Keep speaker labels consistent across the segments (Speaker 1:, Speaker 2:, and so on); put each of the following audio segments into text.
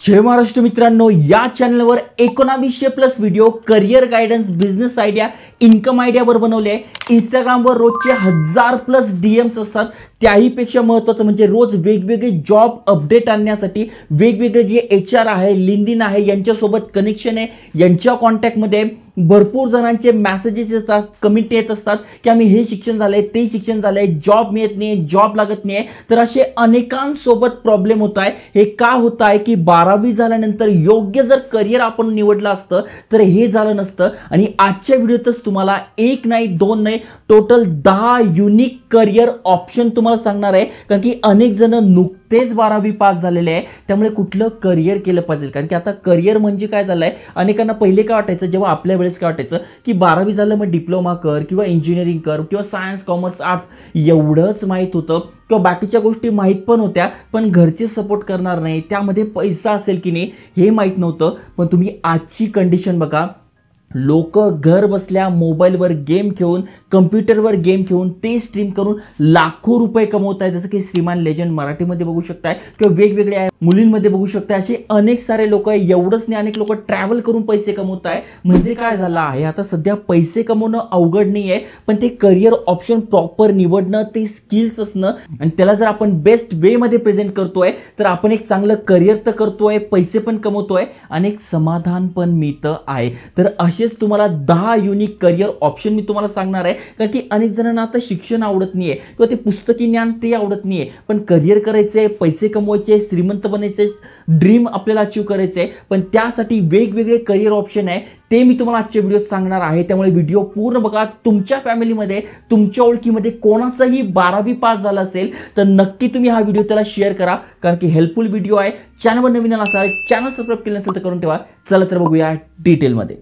Speaker 1: जय महाराष्ट्र मित्रांनो, या चॅनलवर 1900+ video career guidance, business idea, income आयडियावर बनवले आहे। इंस्टाग्रामवर रोजचे 1000+ डीएम्स असतात। त्याहीपेक्षा महत्त्वाचं म्हणजे रोज वेगवेगळे जॉब अपडेट आणण्यासाठी वेगवेगळे जे HR आहे, लिंक्डइन आहे, यांच्यासोबत कनेक्शन आहे, यांच्या कॉन्टॅक्टमध्ये भरपूर जणांचे मेसेजेस येतात, कमेंट येत असतात की आम्ही हे शिक्षण झालंय, ते शिक्षण झालंय, जॉब मिळत नाही, जॉब लागत नाही। तर असे अनेकांसोबत प्रॉब्लेम होत आहे। हे का होत आहे की 12वी झाल्यानंतर योग्य जर करियर आपण निवडलं असतं तर हे झालं नसतं। आणि आजच्या व्हिडिओतच तुम्हाला एक नाही, दोन नाही, टोटल 10 युनिक करियर ऑप्शन तुम्हाला सांगणार आहे। कारण की अनेक जण नुकतेच 12वी पास झालेले आहे, त्यामुळे कुठलं करियर केलं पाहिजे। कारण की आता करियर म्हणजे काय झालंय, अनेकांना पहिले काय वाटायचं, जेव्हा आपल्या वेळेस काय वाटायचं की 12वी झालं मग डिप्लोमा कर किंवा इंजिनिअरिंग कर किंवा सायन्स, कॉमर्स, आर्ट्स एवढंच माहित होतं किंवा बाकीच्या गोष्टी माहित पण होत्या, पण घरचे सपोर्ट करणार नाही, त्यामध्ये पैसा असेल की नाही हे माहित नव्हतं। पण तुम्ही आजची कंडिशन बघा, लोक घर बसल्या मोबाईलवर गेम खेळून, कम्प्युटरवर गेम खेळून ते स्ट्रीम करून लाखो रुपये कमवत आहेत। जसं की श्रीमान लेजंड मराठीमध्ये बघू शकताय किंवा वेगवेगळे मुलींमध्ये बघू शकताय, असे अनेक सारे लोक आहे। एवढंच नाही, अनेक लोक ट्रॅव्हल करून पैसे कमवत आहे। म्हणजे काय झालं आहे, आता सध्या पैसे कमवणं अवघड नाही आहे, पण ते करियर ऑप्शन प्रॉपर निवडणं, ते स्किल्स असणं आणि त्याला जर आपण बेस्ट वे मध्ये प्रेझेंट करतोय तर आपण एक चांगलं करियर तर करतोय, पैसे पण कमवतोय आणि एक समाधान पण मिळतं आहे। तर तुम्हाला 10 युनिक करियर ऑप्शन मी तुम्हाला सांगणार आहे। कारण की अनेक जणांना आता शिक्षण आवडत नाहीये किंवा ते पुस्तकी ज्ञान ते आवडत नाहीये, पण करियर करायचे, पैसे कमवायचे, श्रीमंत बनायचे, ड्रीम आपल्याला अचीव करायचे, पण त्यासाठी वेगवेगळे करियर ऑप्शन आहे, ते मी तुम्हाला आजच्या व्हिडिओत सांगणार आहे। त्यामुळे व्हिडिओ पूर्ण बघा। तुमच्या फॅमिलीमध्ये, तुमच्या ओळखीमध्ये कोणाचाही 12वी पास झाला असेल तर नक्की तुम्ही हा व्हिडिओ त्याला शेअर करा, कारण की हेल्पफुल व्हिडिओ आहे। चॅनलवर नवीन असाल, चॅनल सबस्क्राइब केलं नसेल तर करून ठेवा। चला तर बघूया डिटेलमध्ये।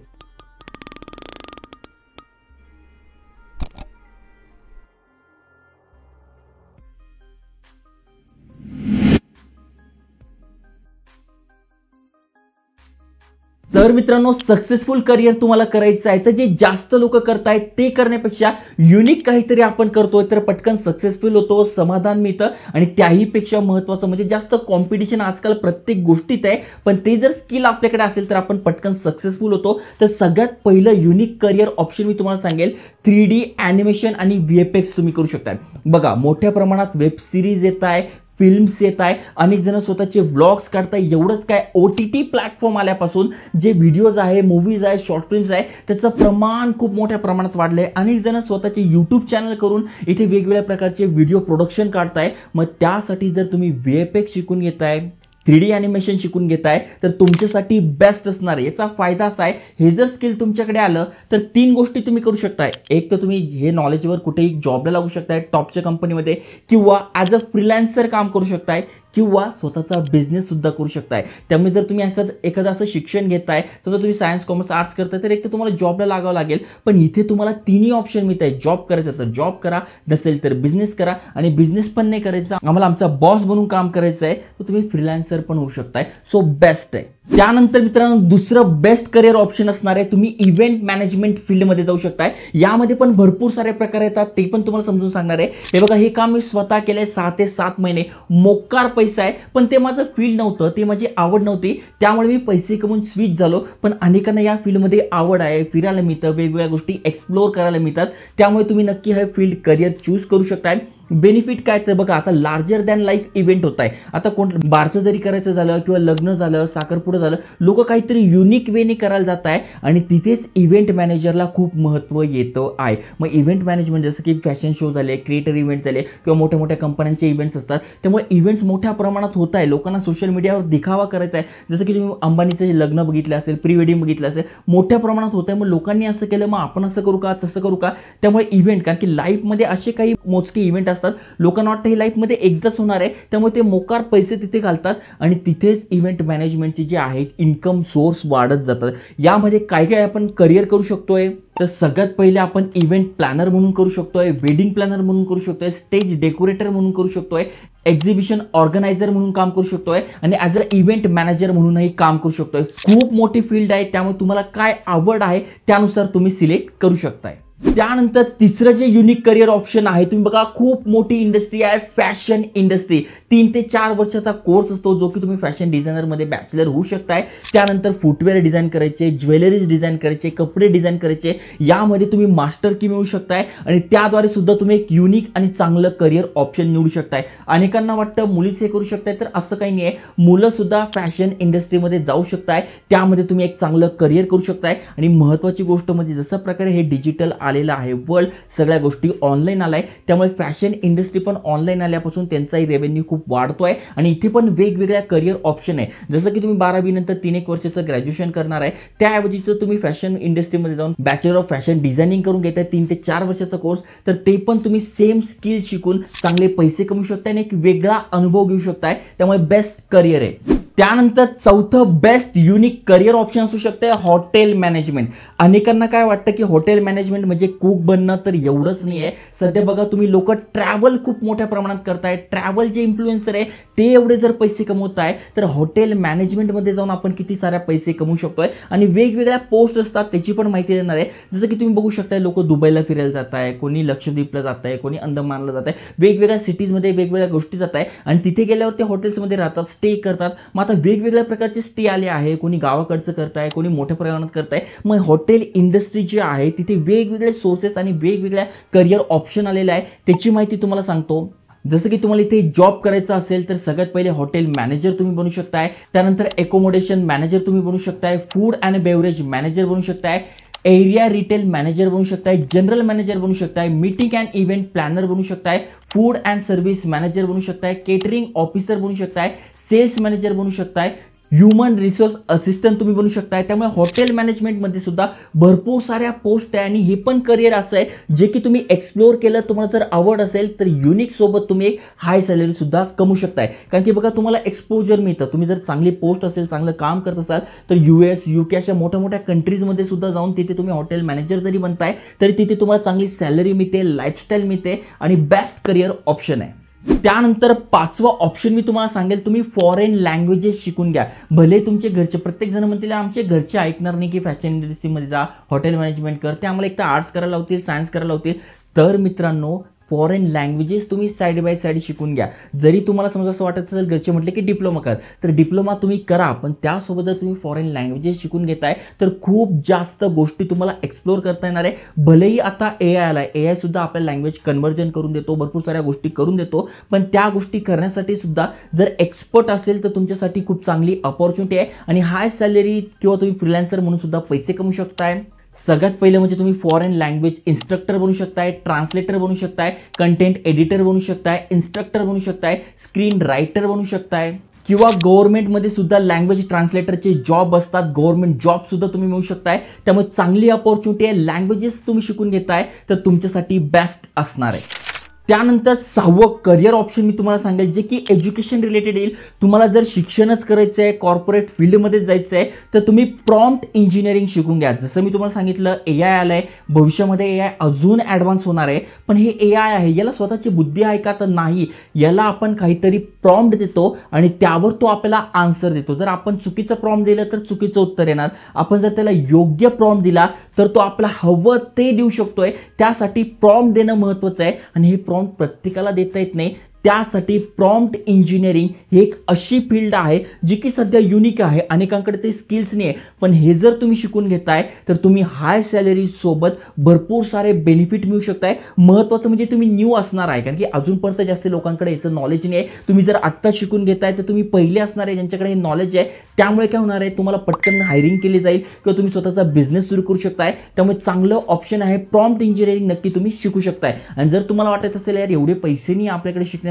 Speaker 1: तर मित्रांनो, सक्सेसफुल करियर तुम्हाला करायचं आहे तर जे जास्त लोक करतायत ते करण्यापेक्षा युनिक काहीतरी आपण करतोय तर पटकन सक्सेसफुल होतो, समाधान मिळतं। आणि त्याहीपेक्षा महत्त्वाचं म्हणजे जास्त कॉम्पिटिशन आजकाल प्रत्येक गोष्टीत आहे, पण ते जर स्किल आपल्याकडे असेल तर आपण पटकन सक्सेसफुल होतो। तर सगळ्यात पहिलं युनिक करियर ऑप्शन मी तुम्हाला सांगेल, 3D ॲनिमेशन आणि VFX तुम्ही करू शकता। बघा, मोठ्या प्रमाणात वेब सिरीज येत आहे, फिल्म्स येत आहे, अनेक जण स्वतःचे व्लॉग्स काढताय। एवढंच काय, OTT प्लॅटफॉर्म आल्यापासून जे व्हिडिओज आहे, मूवीज आहे, शॉर्ट फिल्म्स आहे, त्याचं प्रमाण खूप मोठ्या प्रमाणात वाढलं आहे। अनेक जण स्वतःचे यूट्यूब चॅनल करून इथे वेगवेगळ्या प्रकारचे व्हिडिओ प्रोडक्शन काढताय। मग त्यासाठी जर तुम्ही VFX शिकून घेताय, 3D ॲनिमेशन शिकून घेताय तर तुमच्यासाठी बेस्ट असणार आहे। याचा फायदा असा आहे, हे जर स्किल तुमच्याकडे आलं तर 3 गोष्टी तुम्ही करू शकताय। एक तर तुम्ही हे नॉलेजवर कुठेही जॉबला लागू शकताय, टॉपच्या कंपनीमध्ये, किंवा ॲज अ फ्रीलान्सर काम करू शकताय, किंवा स्वतःचा बिझनेस सुद्धा करू शकताय। त्यामुळे जर तुम्ही एखादं असं शिक्षण घेताय, समजा तुम्ही सायन्स, कॉमर्स, आर्ट्स करताय, तर एक तर तुम्हाला जॉबला लागावं लागेल, पण इथे तुम्हाला 3ही ऑप्शन मिळत आहे। जॉब करायचं तर जॉब करा, नसेल तर बिझनेस करा, आणि बिझनेस पण नाही करायचा, आम्हाला आमचा बॉस बनून काम करायचं आहे, तर तुम्ही फ्रीलान्सर पण होऊ शकताय। सो बेस्ट आहे। त्यानंतर मित्रांनो, दुसरं बेस्ट करियर ऑप्शन असणार आहे, तुम्ही इव्हेंट मॅनेजमेंट फील्डमध्ये जाऊ शकताय। यामध्ये पण भरपूर सारे प्रकार येतात, ते पण तुम्हाला समजून सांगणार आहे। हे बघा, हे काम मी स्वतः केलंय 6 ते 7 महिने, मोकार पैसा आहे, पण ते माझं फील्ड नव्हतं, ते माझी आवड नव्हती, त्यामुळे मी पैसे कमवून स्विच झालो। पण अनेकांना या फील्डमध्ये आवड आहे, फिरायला मिळतं, वेगवेगळ्या गोष्टी एक्सप्लोर करायला मिळतात, त्यामुळे तुम्ही नक्की हे फील्ड करियर चूज करू शकताय। बेनिफिट काय तर बघा, आता लार्जर दॅन लाईफ इव्हेंट होत आहे। आता कोण बारचं जरी करायचं झालं किंवा लग्न झालं, साखरपुडा झालं, लोक काहीतरी युनिक वेने करायला जात आहे, आणि तिथेच इव्हेंट मॅनेजरला खूप महत्त्व येतं आहे। मग इव्हेंट मॅनेजमेंट जसं की फॅशन शो झाले, क्रिएटर इव्हेंट झाले, किंवा मोठ्या मोठ्या कंपन्यांचे इव्हेंट्स असतात, त्यामुळे इव्हेंट्स मोठ्या प्रमाणात होत आहे। लोकांना सोशल मीडियावर दिखावा करायचा आहे, जसं की तुम्ही अंबानीचं लग्न बघितलं असेल, प्री वेडिंग बघितलं असेल, मोठ्या प्रमाणात होत आहे। मग लोकांनी असं केलं, मग आपण असं करू का, तसं करू का? त्यामुळे इव्हेंट, कारण की लाईफमध्ये असे काही मोजके इव्हेंट असतात, लोकांना वाटतं हे लाईफमध्ये एकदाच होणार आहे, त्यामुळे ते मोकार पैसे तिथे घालतात, आणि तिथेच इव्हेंट मॅनेजमेंटचे जे आहेत इन्कम सोर्स वाढत जातात। यामध्ये काय काय आपण करियर करू शकतोय, तर सगळ्यात पहिले आपण इव्हेंट प्लॅनर म्हणून करू शकतोय, वेडिंग प्लॅनर म्हणून करू शकतोय, स्टेज डेकोरेटर म्हणून करू शकतोय, एक्झिबिशन ऑर्गनायझर म्हणून काम करू शकतोय, आणि ॲज अ इव्हेंट मॅनेजर म्हणूनही काम करू शकतोय। खूप मोठी फील्ड आहे, त्यामुळे तुम्हाला काय आवड आहे त्यानुसार तुम्ही सिलेक्ट करू शकताय। त्यानंतर तिसरं जे युनिक करिअर ऑप्शन आहे, तुम्ही बघा खूप मोठी इंडस्ट्री आहे फॅशन इंडस्ट्री. 3 ते 4 वर्षाचा कोर्स असतो जो की तुम्ही फॅशन डिझायनर मध्ये बॅचलर होऊ शकताय. त्यानंतर फुटवेअर डिझाईन करायचे, ज्वेलरीज डिझाईन करायचे, कपडे डिझाईन करायचे, यामध्ये तुम्ही मास्टर की मिळवू शकताय आणि त्याद्वारे सुद्धा तुम्ही एक युनिक आणि चांगलं करिअर ऑप्शन निवडू शकताय. अनेकांना वाटतं मुलीच हे करू शकताय, तर असं काही नाही आहे. मुलं सुद्धा फॅशन इंडस्ट्रीमध्ये जाऊ शकताय, त्यामध्ये तुम्ही एक चांगलं करिअर करू शकताय. आणि महत्त्वाची गोष्ट म्हणजे जसं प्रकारे हे डिजिटल आलेलं आहे, वर्ल्ड सगळ्या गोष्टी ऑनलाईन आलाय, त्यामुळे फॅशन इंडस्ट्री पण ऑनलाईन आल्यापासून त्यांचाही रेव्हेन्यू खूप वाढतोय. आणि इथे पण वेगवेगळ्या करिअर ऑप्शन आहे. जसं की तुम्ही 12वी नंतर 3-1 वर्षाचं ग्रॅज्युएशन करणार आहे, त्याऐवजी जर तुम्ही फॅशन इंडस्ट्रीमध्ये जाऊन बॅचलर ऑफ फॅशन डिझायनिंग करून घेताय 3 ते 4 वर्षाचा कोर्स, तर ते पण तुम्ही सेम स्किल शिकून चांगले पैसे कमवू शकताय आणि एक वेगळा अनुभव घेऊ शकताय. त्यामुळे बेस्ट करिअर आहे. त्यानंतर चौथं बेस्ट युनिक करिअर ऑप्शन असू शकते हॉटेल मॅनेजमेंट. अनेकांना काय वाटतं की हॉटेल मॅनेजमेंट म्हणजे कुक बनणं, तर एवढंच नाही आहे. सध्या बघा तुम्ही लोक ट्रॅव्हल खूप मोठ्या प्रमाणात करताय, ट्रॅव्हल जे इन्फ्लुएन्सर आहे ते एवढे जर पैसे कमवताय, तर हॉटेल मॅनेजमेंटमध्ये जाऊन आपण किती साऱ्या पैसे कमवू शकतोय. आणि वेगवेगळ्या पोस्ट असतात त्याची पण माहिती देणार आहे. जसं की तुम्ही बघू शकताय लोक दुबईला फिरायला जात आहे, कोणी लक्षद्वीपला जात आहे, कोणी अंदमानला जात आहे, वेगवेगळ्या सिटीजमध्ये वेगवेगळ्या गोष्टी जात आहे आणि तिथे गेल्यावर ते हॉटेल्समध्ये राहतात, स्टे करतात. मग आता वेगवेगळ्या प्रकारचे स्टे आले आहे, कोणी गावाकडचं करताय, कोणी मोठ्या प्रमाणात करताय. मग हॉटेल इंडस्ट्री जी आहे तिथे वेगवेगळे सोर्सेस आणि वेगवेगळ्या करिअर ऑप्शन आलेले आहे, त्याची माहिती तुम्हाला सांगतो. जसं की तुम्हाला इथे जॉब करायचा असेल तर सगळ्यात पहिले हॉटेल मॅनेजर तुम्ही बनू शकताय. त्यानंतर अकोमोडेशन मॅनेजर तुम्ही बनू शकताय, फूड अँड बेवरेज मॅनेजर बनू शकताय, एरिया रिटेल मॅनेजर बनू शकताय, जनरल मॅनेजर बनू शकताय, मीटिंग अँड इव्हेंट प्लॅनर बनू शकताय, फूड अँड सर्व्हिस मॅनेजर बनू शकताय, केटरिंग ऑफिसर बनू शकताय, सेल्स मॅनेजर बनू शकताय, ह्युमन रिसोर्स असिस्टंट तुम्ही बनू शकताय. त्यामुळे हॉटेल मॅनेजमेंटमध्ये सुद्धा भरपूर साऱ्या पोस्ट आहे आणि हे पण करिअर असं आहे जे की तुम्ही एक्सप्लोअर केलं, तुम्हाला जर आवड असेल तर युनिक सोबत तुम्ही एक हाय सॅलरी सुद्धा कमवू शकताय. कारण की बघा तुम्हाला एक्सपोजर मिळतं. तुम्ही जर चांगली पोस्ट असेल, चांगलं काम करत असाल तर US, UK अशा मोठ्या मोठ्या कंट्रीजमध्ये सुद्धा जाऊन तिथे तुम्ही हॉटेल मॅनेजर जरी बनताय तरी तिथे तुम्हाला चांगली सॅलरी मिळते, लाईफस्टाईल मिळते आणि बेस्ट करिअर ऑप्शन आहे. त्यानंतर 5वा ऑप्शन मी तुम्हाला सांगेल, तुम्ही फॉरेन लँग्वेजेस शिकून घ्या. भले तुमचे घरचे प्रत्येक जण म्हणतील आमचे घरचे ऐकणार नाही की फॅशन इंडस्ट्रीमध्ये जा, हॉटेल मॅनेजमेंट कर, ते आम्हाला एक तर आर्ट्स करायला लावतील, सायन्स करायला लावतील. तर मित्रांनो फॉरेन लँग्वेजेस तुम्ही साईड बाय साईड शिकून घ्या. जरी तुम्हाला समजा असं वाटत असेल घरचे म्हटले की डिप्लोमा कर, तर डिप्लोमा तुम्ही करा, पण त्यासोबत जर तुम्ही फॉरेन लँग्वेजेस शिकून घेताय तर खूप जास्त गोष्टी तुम्हाला एक्सप्लोअर करता येणार आहे. भलेही आता AI आलाय, AI सुद्धा आपल्या लँग्वेज कन्व्हर्जन करून देतो, भरपूर साऱ्या गोष्टी करून देतो, पण त्या गोष्टी करण्यासाठी सुद्धा जर एक्सपर्ट असेल तर तुमच्यासाठी खूप चांगली अपॉर्च्युनिटी आहे आणि हाय सॅलरी किंवा तुम्ही फ्रीलान्सर म्हणून सुद्धा पैसे कमवू शकताय. सगळ्यात पहिलं म्हणजे तुम्ही फॉरेन लँग्वेज इन्स्ट्रक्टर बनू शकताय, ट्रान्सलेटर बनू शकताय, कंटेंट एडिटर बनू शकताय, इन्स्ट्रक्टर बनू शकताय, स्क्रीन रायटर बनू शकताय किंवा गव्हर्नमेंटमध्ये सुद्धा लँग्वेज ट्रान्सलेटरचे जॉब असतात, गव्हर्नमेंट जॉब सुद्धा तुम्ही मिळू शकताय. त्यामुळे चांगली अपॉर्च्युनिटी आहे. लँग्वेजेस तुम्ही शिकून घेताय तर तुमच्यासाठी बेस्ट असणार आहे. त्यानंतर 6वं करिअर ऑप्शन मी तुम्हाला सांगेल जे की एज्युकेशन रिलेटेड येईल. तुम्हाला जर शिक्षणच करायचं आहे, कॉर्पोरेट फील्डमध्ये जायचं आहे, तर तुम्ही प्रॉम्प्ट इंजिनिअरिंग शिकून घ्या. जसं मी तुम्हाला सांगितलं AI आलंय, भविष्यामध्ये AI अजून ॲडव्हान्स होणार आहे. पण हे AI आहे, याला स्वतःची बुद्धी आहे का? तर नाही. याला आपण काहीतरी प्रॉम्प्ट देतो आणि त्यावर तो आपल्याला आन्सर देतो. जर आपण चुकीचं प्रॉम्प्ट दिलं तर चुकीचं उत्तर येणार. आपण जर त्याला योग्य प्रॉम्प्ट दिला तर तो आपल्याला हवं ते देऊ शकतोय. त्यासाठी प्रॉम्प्ट देणं महत्त्वाचं आहे आणि हे प्रॉम्प्ट प्रत्येकाला देता येत नाही. त्यासाठी प्रॉम्प्ट इंजिनिअरिंग ही एक अशी फील्ड आहे जी की सध्या युनिक आहे. अनेकांकडे ते स्किल्स नाही आहे, पण हे जर तुम्ही शिकून घेताय तर तुम्ही हाय सॅलरी सोबत भरपूर सारे बेनिफिट मिळू शकताय. महत्त्वाचं म्हणजे तुम्ही न्यू असणार आहे, कारण की अजूनपर्यंत जास्त लोकांकडे याचं नॉलेज नाही आहे. तुम्ही जर आत्ता शिकून घेताय तर तुम्ही पहिले असणार आहे ज्यांच्याकडे हे नॉलेज आहे. त्यामुळे काय होणार आहे, तुम्हाला पटकन हायरिंग केली जाईल किंवा तुम्ही स्वतःचा बिझनेस सुरू करू शकताय. त्यामुळे चांगलं ऑप्शन आहे. प्रॉम्प्ट इंजिनिअरिंग नक्की तुम्ही शिकू शकताय. आणि जर तुम्हाला वाटत असेल यार एवढे पैसे नाही आपल्याकडे शिकण्यासाठी,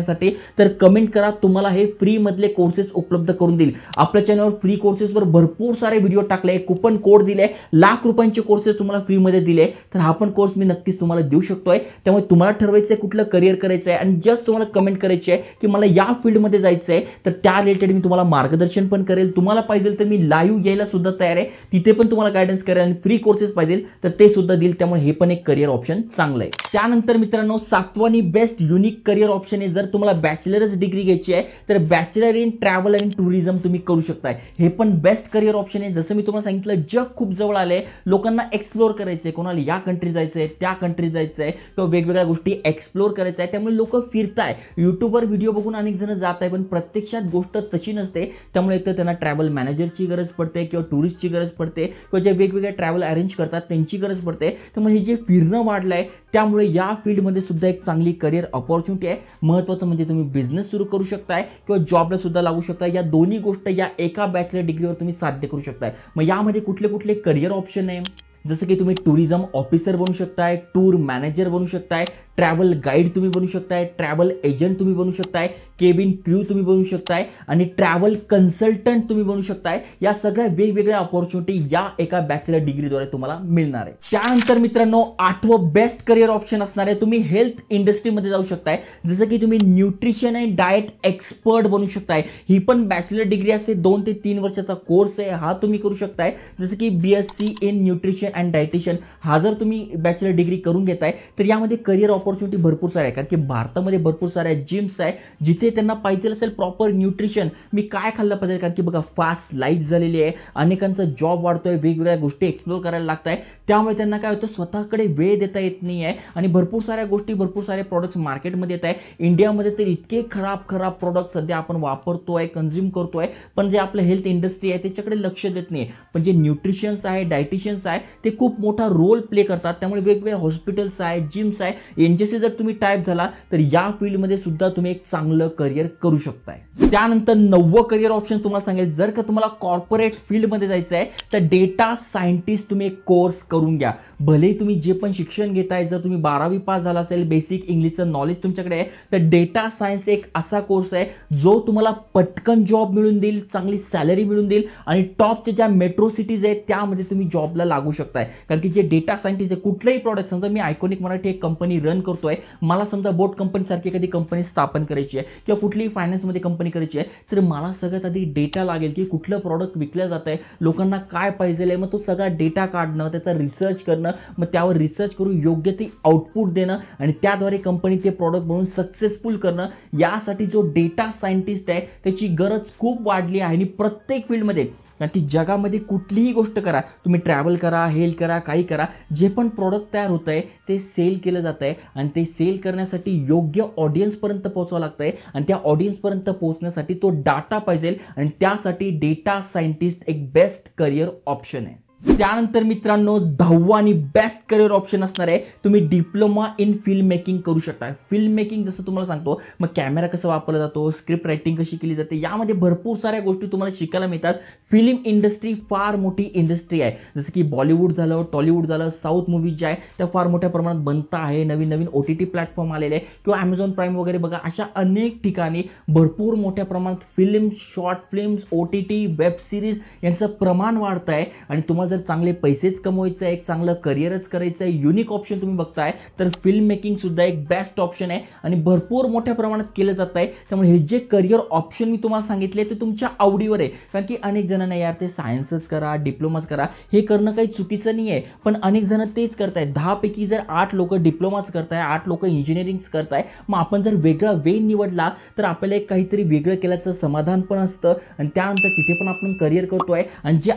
Speaker 1: तर कमेंट करा, तुम्हाला हे फ्री मधले कोर्सेस उपलब्ध करून देईल. आपल्या चॅनलवर फ्री कोर्सेसवर भरपूर सारे व्हिडिओ टाकले, कुपन कोड दिले, लाख रुपयांचे कोर्सेस तुम्हाला फ्री मध्ये दिले. तर हा पण कोर्स मी नक्कीच तुम्हाला देऊ शकतोय. त्यामुळे तुम्हाला ठरवायचं आहे कुठलं करिअर करायचं आहे आणि जस्ट तुम्हाला कमेंट करायची आहे की मला या फील्डमध्ये जायचं आहे, तर त्या रिलेटेड मी तुम्हाला मार्गदर्शन पण करेल. तुम्हाला पाहिजे तर मी लाईव्ह यायला सुद्धा तयार आहे, तिथे पण तुम्हाला गायडन्स करेल आणि फ्री कोर्सेस पाहिजे तर ते सुद्धा देईल. त्यामुळे हे पण एक करिअर ऑप्शन चांगलं आहे. त्यानंतर मित्रांनो 7वानी बेस्ट युनिक करिअर ऑप्शन आहे. जर तुम्हाला बॅचलरच डिग्री घ्यायची आहे तर bachelor in travel and tourism तुम्ही करू शकताय. हे पण बेस्ट करिअर ऑप्शन आहे. जसं मी तुम्हाला सांगितलं जग खूप जवळ आलंय, लोकांना एक्सप्लोर करायचंय, कोणाला या कंट्री जायचंय त्या कंट्री जायचंय किंवा वेगवेगळ्या गोष्टी एक्सप्लोर करायचं आहे. त्यामुळे लोक फिरताय, युट्यूबवर व्हिडिओ बघून अनेक जण जात आहे, पण प्रत्यक्षात गोष्ट तशी नसते. त्यामुळे एक तर त्यांना ट्रॅव्हल मॅनेजरची गरज पडते किंवा टुरिस्टची गरज पडते किंवा जे वेगवेगळे ट्रॅव्हल अरेंज करतात त्यांची गरज पडते. त्यामुळे हे जे फिरणं वाढलंय त्यामुळे या फील्डमध्ये सुद्धा एक चांगली करिअर अपॉर्च्युनिटी आहे. महत्त्वाचं म्हणजे तुम्ही बिझनेस सुरू करू शकताय किंवा जॉबला सुद्धा लागू शकताय. या दोन्ही गोष्ट या एका बॅचलर डिग्रीवर तुम्ही साध्य करू शकताय. मग यामध्ये कुठले कुठले करिअर ऑप्शन आहे, जसं की तुम्ही टुरिझम ऑफिसर बनू शकताय, टूर मॅनेजर बनू शकताय, ट्रॅव्हल गाईड तुम्ही बनू शकताय, ट्रॅव्हल एजंट तुम्ही बनू शकताय, केबिन क्रू तुम्ही बनू शकताय आणि ट्रॅव्हल कन्सल्टंट तुम्ही बनू शकताय. या सगळ्या वेगवेगळ्या अपॉर्च्युनिटी या एका बॅचलर डिग्रीद्वारे तुम्हाला मिळणार आहे. त्यानंतर मित्रांनो 8वं बेस्ट करिअर ऑप्शन असणार आहे, तुम्ही हेल्थ इंडस्ट्रीमध्ये जाऊ शकताय. जसं की तुम्ही न्यूट्रिशन अँड डाएट एक्सपर्ट बनू शकताय. ही पण बॅचलर डिग्री असते, 2 ते 3 वर्षाचा कोर्स आहे, हा तुम्ही करू शकताय. जसं की BSc in nutrition and dietitian हा जर तुम्ही बॅचलर डिग्री करून घेताय तर यामध्ये करिअर ऑपॉर्च्युनिटी भरपूर सारे आहे. कारण की भारतामध्ये भरपूर साऱ्या जिम्स आहे जिथे त्यांना पाहिजे असेल प्रॉपर न्यूट्रिशन, मी काय खाल्लं पाहिजे. कारण की बघा फास्ट लाईफ झालेली आहे, अनेकांचा जॉब वाढतोय, वेगवेगळ्या गोष्टी एक्सप्लोर करायला लागत आहे. त्यामुळे त्यांना काय होतं स्वतःकडे वेळ देता येत नाही आहे आणि भरपूर साऱ्या गोष्टी भरपूर सारे प्रोडक्ट्स मार्केटमध्ये येत आहे. इंडियामध्ये तर इतके खराब प्रोडक्ट सध्या आपण वापरतोय, कन्झ्युम करतोय, पण जे आपलं हेल्थ इंडस्ट्री आहे त्याच्याकडे लक्ष देत नाही. पण जे न्यूट्रिशन्स आहे, डायटिशियन्स आहे ते खूप मोठा रोल प्ले करतात. त्यामुळे वेगवेगळे हॉस्पिटल्स आहे, जिम्स आहे, यांच्याशी जर तुम्ही टाईप झाला तर या फील्डमध्ये सुद्धा तुम्ही एक चांगलं करिअर करू शकताय. त्यानंतर 9वं करिअर ऑप्शन तुम्हाला सांगेल, जर का तुम्हाला कॉर्पोरेट फील्डमध्ये जायचं आहे तर डेटा सायंटिस्ट तुम्ही एक कोर्स करून घ्या. भले तुम्ही जे पण शिक्षण घेताय, जर तुम्ही 12वी पास झाला असेल, बेसिक इंग्लिशचं नॉलेज तुमच्याकडे आहे तर डेटा सायन्स एक असा कोर्स आहे जो तुम्हाला पटकन जॉब मिळून देईल, चांगली सॅलरी मिळून देईल आणि टॉपच्या ज्या मेट्रो सिटीज आहेत त्यामध्ये तुम्ही जॉबला लागू शकताय. कारण की जे डेटा सायंटिस्ट आहे, कुठलंही प्रॉडक्ट, समजा मी आयकॉनिक मराठी एक कंपनी रन करतोय, मला समजा बोट कंपनीसारखी एखादी कंपनी स्थापन करायची आहे किंवा कुठलीही फायनान्समध्ये कंपनी करायची आहे तर मला सगळ्यात आधी डेटा लागेल की कुठलं प्रॉडक्ट विकलं जात आहे, लोकांना काय पाहिजे आहे, मग तो सगळा डेटा काढणं, त्याचा रिसर्च करणं, मग त्यावर रिसर्च करून योग्य ते आउटपुट देणं आणि त्याद्वारे कंपनी ते प्रॉडक्ट बनवून सक्सेसफुल करणं. यासाठी जो डेटा सायंटिस्ट आहे त्याची गरज खूप वाढली आहे आणि प्रत्येक फील्डमध्ये, कारण ती जगामध्ये कुठलीही गोष्ट करा, तुम्ही ट्रॅव्हल करा, हेल्थ करा, काही करा, जे पण प्रॉडक्ट तयार होत आहे ते सेल केलं जात आहे आणि ते सेल करण्यासाठी योग्य ऑडियन्सपर्यंत पोहोचावं लागतं आहे आणि त्या ऑडियन्सपर्यंत पोहोचण्यासाठी तो डाटा पाहिजे आणि त्यासाठी डेटा सायंटिस्ट एक बेस्ट करिअर ऑप्शन आहे. त्यानंतर मित्रांनो 10वं आणि बेस्ट करिअर ऑप्शन असणार आहे, तुम्ही डिप्लोमा इन फिल्म मेकिंग करू शकता. फिल्म मेकिंग जसं तुम्हाला सांगतो, मग कॅमेरा कसा वापरला जातो, स्क्रिप्ट रायटिंग कशी केली जाते, यामध्ये भरपूर साऱ्या गोष्टी तुम्हाला शिकायला मिळतात. फिल्म इंडस्ट्री फार मोठी इंडस्ट्री आहे, जसं की बॉलिवूड झालं, टॉलिवूड झालं, साऊथ मूवीज ज्या आहे त्या फार मोठ्या प्रमाणात बनत आहे. नवीन नवीन OTT प्लॅटफॉर्म आलेले आहे किंवा Amazon प्राईम वगैरे बघा, अशा अनेक ठिकाणी भरपूर मोठ्या प्रमाणात film, short films, OTT, web series यांचं प्रमाण वाढत आहे आणि तुम्हाला जर चांगले पैसेच कमवायचं आहे, एक चांगलं करिअरच करायचं आहे, युनिक ऑप्शन तुम्ही बघताय तर फिल्म मेकिंग सुद्धा एक बेस्ट ऑप्शन आहे आणि भरपूर मोठ्या प्रमाणात केलं जात आहे. त्यामुळे हे जे करिअर ऑप्शन मी तुम्हाला सांगितले ते तुमच्या आवडीवर आहे. कारण की अनेक जणांना यार ते सायन्सच करा, डिप्लोमाच करा, हे करणं काही चुकीचं नाही आहे, पण अनेक जण तेच करतायत. 10 पैकी जर 8 लोक डिप्लोमाच करताय, 8 लोक इंजिनिअरिंग करताय, मग आपण जर वेगळा वे निवडला तर आपल्याला एक काहीतरी वेगळं केल्याचं समाधान पण असतं आणि त्यानंतर तिथे पण आपण करिअर करतोय आणि जे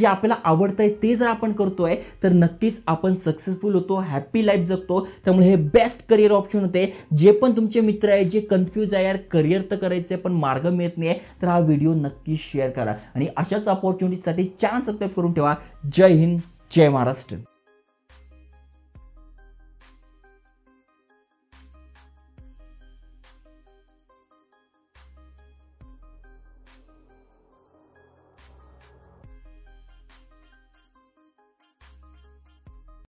Speaker 1: आपल्याला आवडतंय ते जर आपण करतोय तर नक्कीच आपण सक्सेसफुल होतो, हॅपी लाईफ जगतो. त्यामुळे हे बेस्ट करिअर ऑप्शन होते. जे पण तुमचे मित्र आहे जे कन्फ्यूज आहे, यार करिअर तर करायचं आहे पण मार्ग मिळत नाही आहे, तर हा व्हिडिओ नक्की शेअर करा आणि अशाच अपॉर्च्युनिटीसाठी चॅनल सबस्क्राईब करून ठेवा. जय हिंद, जय महाराष्ट्र.